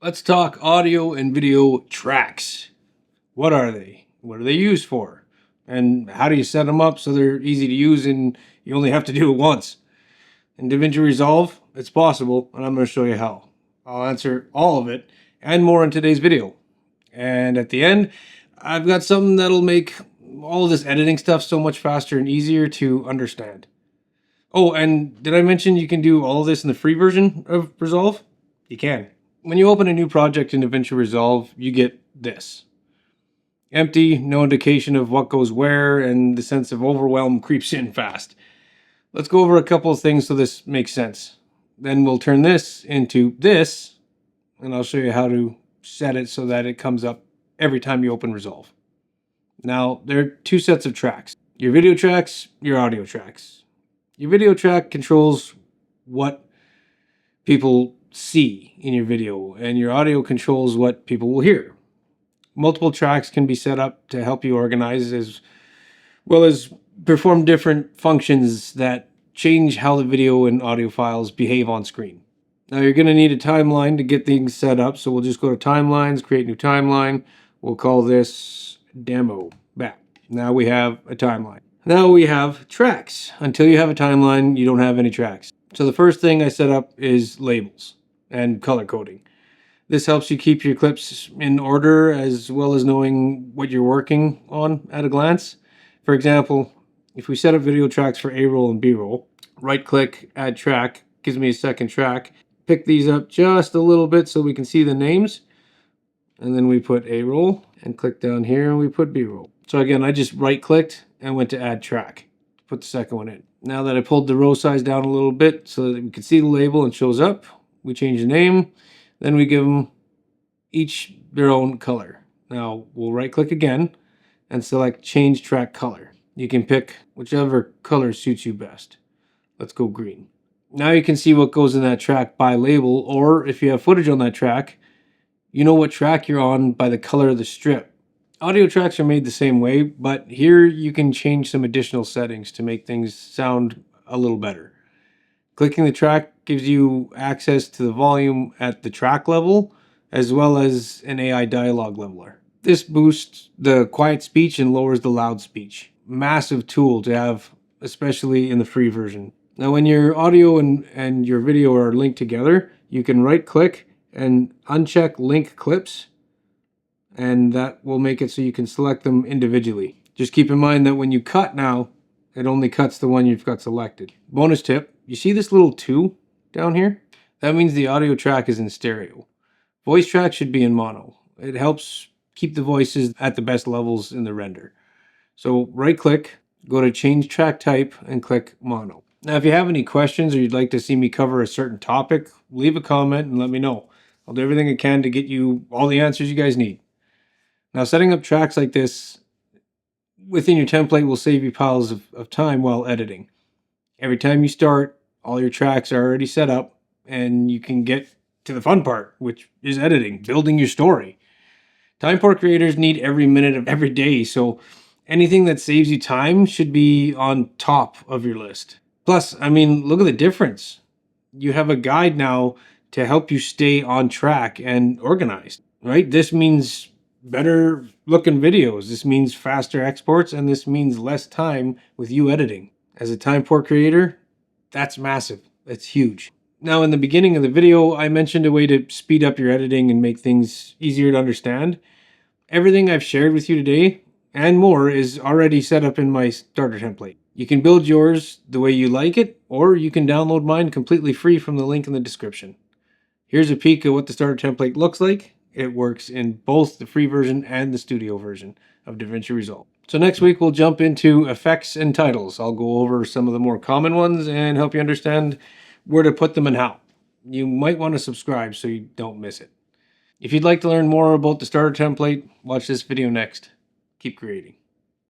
Let's talk audio and video tracks. What are they? What are they used for? And how do you set them up so they're easy to use and you only have to do it once? In DaVinci Resolve, it's possible, and I'm going to show you how. I'll answer all of it and more in today's video. And at the end, I've got something that'll make all of this editing stuff so much faster and easier to understand. Oh, and did I mention you can do all of this in the free version of Resolve? You can. When you open a new project in DaVinci Resolve, you get this. Empty, no indication of what goes where, and the sense of overwhelm creeps in fast. Let's go over a couple of things so this makes sense. Then we'll turn this into this, and I'll show you how to set it so that it comes up every time you open Resolve. Now, there are two sets of tracks. Your video tracks, your audio tracks. Your video track controls what people see in your video, and your audio controls what people will hear. Multiple tracks can be set up to help you organize as well as perform different functions that change how the video and audio files behave on screen. Now you're going to need a timeline to get things set up, so we'll just go to timelines, create new timeline. We'll call this demo. Back. Now we have a timeline. Now we have tracks. Until you have a timeline, you don't have any tracks. So the first thing I set up is labels and color coding. This helps you keep your clips in order as well as knowing what you're working on at a glance. For example, if we set up video tracks for A-roll and B-roll, right-click, add track, gives me a second track. Pick these up just a little bit so we can see the names. And then we put A-roll and click down here and we put B-roll. So again, I just right-clicked and went to add track to put the second one in. Now that I pulled the row size down a little bit so that we can see the label and shows up, we change the name. Then we give them each their own color. Now we'll right click again and select change track color. You can pick whichever color suits you best. Let's go green. Now you can see what goes in that track by label, or if you have footage on that track, you know what track you're on by the color of the strip. Audio tracks are made the same way, but here you can change some additional settings to make things sound a little better. Clicking the track gives you access to the volume at the track level, as well as an AI dialogue leveler. This boosts the quiet speech and lowers the loud speech. Massive tool to have, especially in the free version. Now when your audio and your video are linked together, you can right click and uncheck link clips, and that will make it so you can select them individually. Just keep in mind that when you cut now, it only cuts the one you've got selected. Bonus tip, you see this little 2 down here? That means the audio track is in stereo. Voice track should be in mono. It helps keep the voices at the best levels in the render. So right click, go to change track type and click mono. Now if you have any questions or you'd like to see me cover a certain topic, leave a comment and let me know. I'll do everything I can to get you all the answers you guys need. Now setting up tracks like this within your template will save you piles of time while editing. Every time you start, all your tracks are already set up and you can get to the fun part, which is editing, building your story. Time poor creators need every minute of every day, so anything that saves you time should be on top of your list. Plus, I mean, look at the difference. You have a guide now to help you stay on track and organized, right? This means better looking videos. This means faster exports, and this means less time with you editing. As a time poor creator, that's massive. That's huge. Now, in the beginning of the video, I mentioned a way to speed up your editing and make things easier to understand. Everything I've shared with you today and more is already set up in my starter template. You can build yours the way you like it, or you can download mine completely free from the link in the description. Here's a peek at what the starter template looks like. It works in both the free version and the studio version of DaVinci Resolve. So next week we'll jump into effects and titles. I'll go over some of the more common ones and help you understand where to put them and how. You might want to subscribe so you don't miss it. If you'd like to learn more about the starter template, watch this video next. Keep creating.